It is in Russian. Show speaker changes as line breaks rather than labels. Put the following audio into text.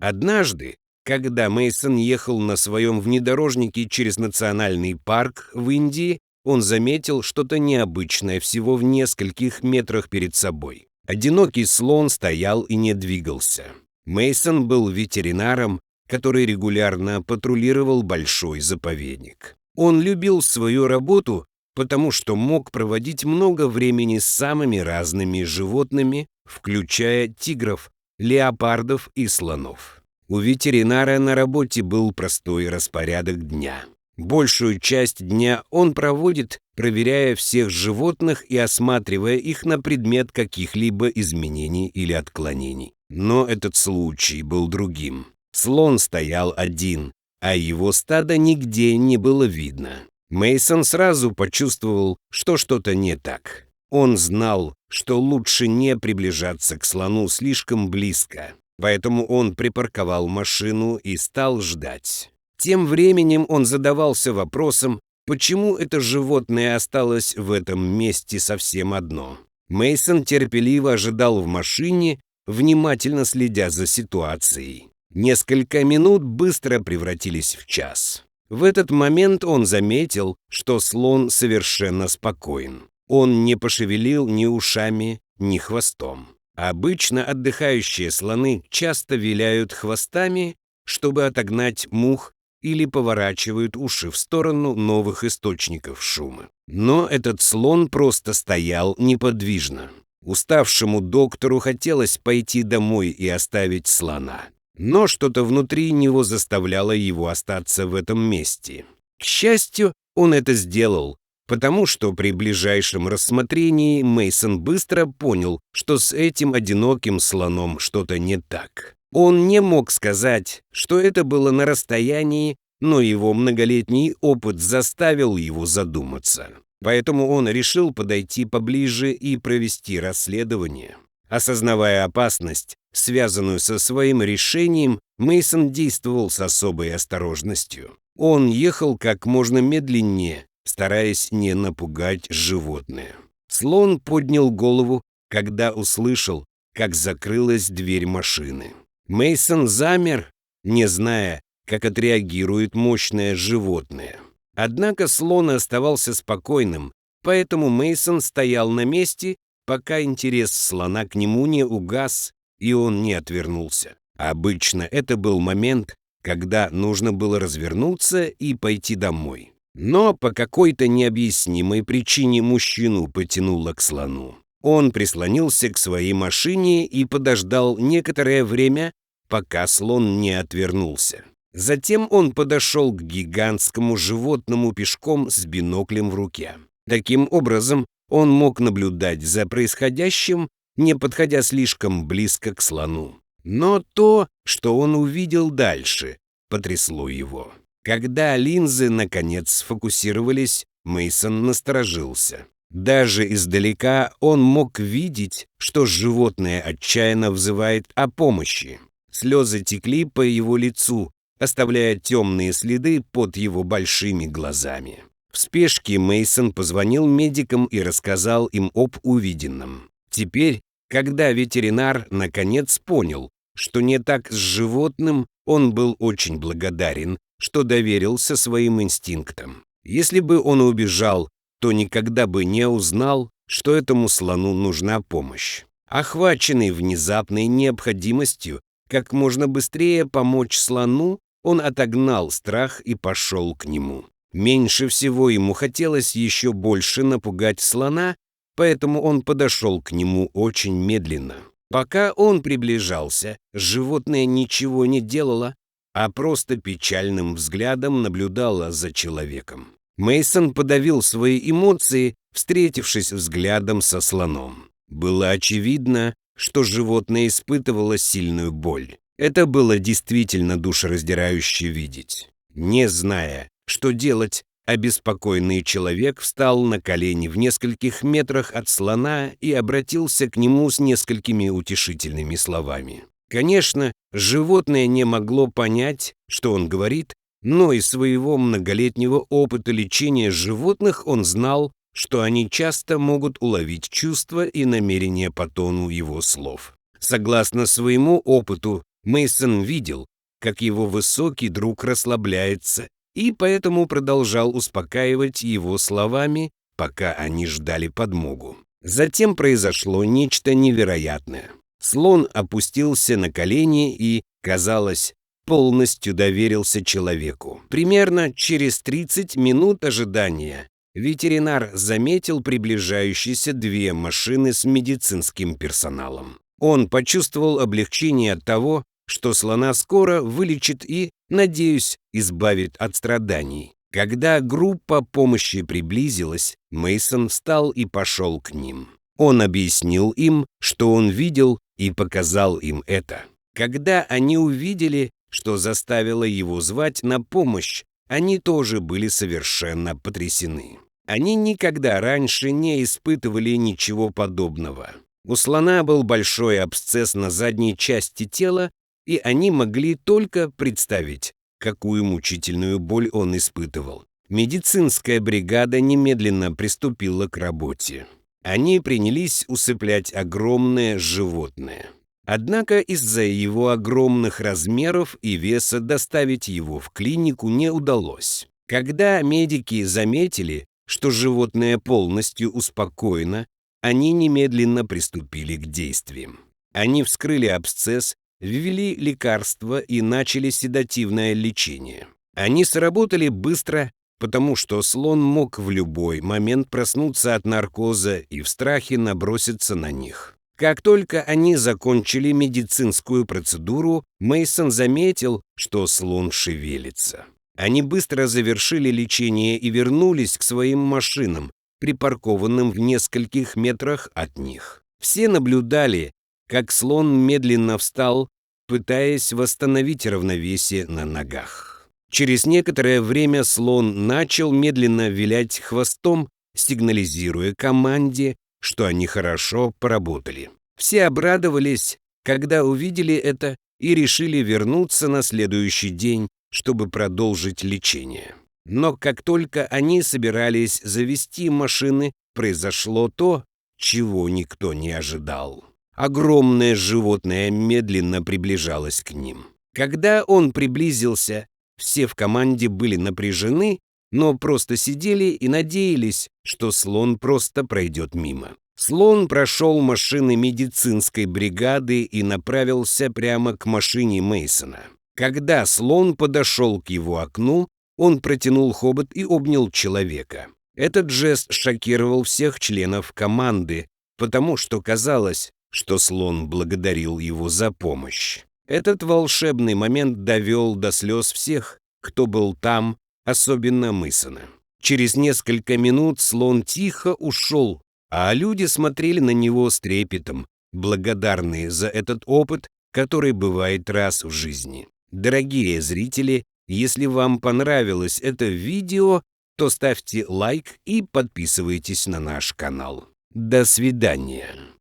Однажды, когда Мейсон ехал на своем внедорожнике через национальный парк в Индии, он заметил что-то необычное всего в нескольких метрах перед собой. Одинокий слон стоял и не двигался. Мейсон был ветеринаром, который регулярно патрулировал большой заповедник. Он любил свою работу, потому что мог проводить много времени с самыми разными животными, включая тигров, леопардов и слонов. У ветеринара на работе был простой распорядок дня. Большую часть дня он проводит, проверяя всех животных и осматривая их на предмет каких-либо изменений или отклонений. Но этот случай был другим. Слон стоял один, а его стада нигде не было видно. Мейсон сразу почувствовал, что что-то не так. Он знал, что лучше не приближаться к слону слишком близко, поэтому он припарковал машину и стал ждать. Тем временем он задавался вопросом, почему это животное осталось в этом месте совсем одно. Мейсон терпеливо ожидал в машине, внимательно следя за ситуацией. Несколько минут быстро превратились в час. В этот момент он заметил, что слон совершенно спокоен. Он не пошевелил ни ушами, ни хвостом. Обычно отдыхающие слоны часто виляют хвостами, чтобы отогнать мух, или поворачивают уши в сторону новых источников шума. Но этот слон просто стоял неподвижно. Уставшему доктору хотелось пойти домой и оставить слона. Но что-то внутри него заставляло его остаться в этом месте. К счастью, он это сделал, потому что при ближайшем рассмотрении Мейсон быстро понял, что с этим одиноким слоном что-то не так. Он не мог сказать, что это было на расстоянии, но его многолетний опыт заставил его задуматься. Поэтому он решил подойти поближе и провести расследование. Осознавая опасность, связанную со своим решением, Мейсон действовал с особой осторожностью. Он ехал как можно медленнее, стараясь не напугать животное. Слон поднял голову, когда услышал, как закрылась дверь машины. Мейсон замер, не зная, как отреагирует мощное животное. Однако слон оставался спокойным, поэтому Мейсон стоял на месте, пока интерес слона к нему не угас, и он не отвернулся. Обычно это был момент, когда нужно было развернуться и пойти домой. Но по какой-то необъяснимой причине мужчину потянуло к слону. Он прислонился к своей машине и подождал некоторое время, пока слон не отвернулся. Затем он подошел к гигантскому животному пешком с биноклем в руке. Таким образом, он мог наблюдать за происходящим, не подходя слишком близко к слону. Но то, что он увидел дальше, потрясло его. Когда линзы наконец сфокусировались, Мейсон насторожился. Даже издалека он мог видеть, что животное отчаянно взывает о помощи. Слезы текли по его лицу, оставляя темные следы под его большими глазами. В спешке Мейсон позвонил медикам и рассказал им об увиденном. Теперь, когда ветеринар наконец понял, что не так с животным, он был очень благодарен, что доверился своим инстинктам. Если бы он убежал, то никогда бы не узнал, что этому слону нужна помощь. Охваченный внезапной необходимостью как можно быстрее помочь слону, он отогнал страх и пошел к нему. Меньше всего ему хотелось еще больше напугать слона, поэтому он подошел к нему очень медленно. Пока он приближался, животное ничего не делало, а просто печальным взглядом наблюдало за человеком. Мейсон подавил свои эмоции, встретившись взглядом со слоном. Было очевидно, что животное испытывало сильную боль. Это было действительно душераздирающе видеть. Не зная, что делать, обеспокоенный человек встал на колени в нескольких метрах от слона и обратился к нему с несколькими утешительными словами. Конечно, животное не могло понять, что он говорит, но из своего многолетнего опыта лечения животных он знал, что они часто могут уловить чувства и намерения по тону его слов. Согласно своему опыту, Мейсон видел, как его высокий друг расслабляется, и поэтому продолжал успокаивать его словами, пока они ждали подмогу. Затем произошло нечто невероятное. Слон опустился на колени и, казалось, полностью доверился человеку. Примерно через 30 минут ожидания ветеринар заметил приближающиеся 2 машины с медицинским персоналом. Он почувствовал облегчение от того, что слона скоро вылечит и, надеюсь, избавит от страданий. Когда группа помощи приблизилась, Мейсон встал и пошел к ним. Он объяснил им, что он видел, и показал им это. Когда они увидели, что заставило его звать на помощь, они тоже были совершенно потрясены. Они никогда раньше не испытывали ничего подобного. У слона был большой абсцесс на задней части тела, и они могли только представить, какую мучительную боль он испытывал. Медицинская бригада немедленно приступила к работе. Они принялись усыплять огромное животное. Однако из-за его огромных размеров и веса доставить его в клинику не удалось. Когда медики заметили, что животное полностью успокоено, они немедленно приступили к действиям. Они вскрыли абсцесс, ввели лекарства и начали седативное лечение. Они сработали быстро, потому что слон мог в любой момент проснуться от наркоза и в страхе наброситься на них. Как только они закончили медицинскую процедуру, Мейсон заметил, что слон шевелится. Они быстро завершили лечение и вернулись к своим машинам, припаркованным в нескольких метрах от них. Все наблюдали, как слон медленно встал, пытаясь восстановить равновесие на ногах. Через некоторое время слон начал медленно вилять хвостом, сигнализируя команде, что они хорошо поработали. Все обрадовались, когда увидели это, и решили вернуться на следующий день, чтобы продолжить лечение. Но как только они собирались завести машины, произошло то, чего никто не ожидал. Огромное животное медленно приближалось к ним. Когда он приблизился, все в команде были напряжены, но просто сидели и надеялись, что слон просто пройдет мимо. Слон прошел машины медицинской бригады и направился прямо к машине Мейсона. Когда слон подошел к его окну, он протянул хобот и обнял человека. Этот жест шокировал всех членов команды, потому что казалось, что слон благодарил его за помощь. Этот волшебный момент довел до слез всех, кто был там, особенно Мейсона. Через несколько минут слон тихо ушел, а люди смотрели на него с трепетом, благодарные за этот опыт, который бывает раз в жизни. Дорогие зрители, если вам понравилось это видео, то ставьте лайк и подписывайтесь на наш канал. До свидания.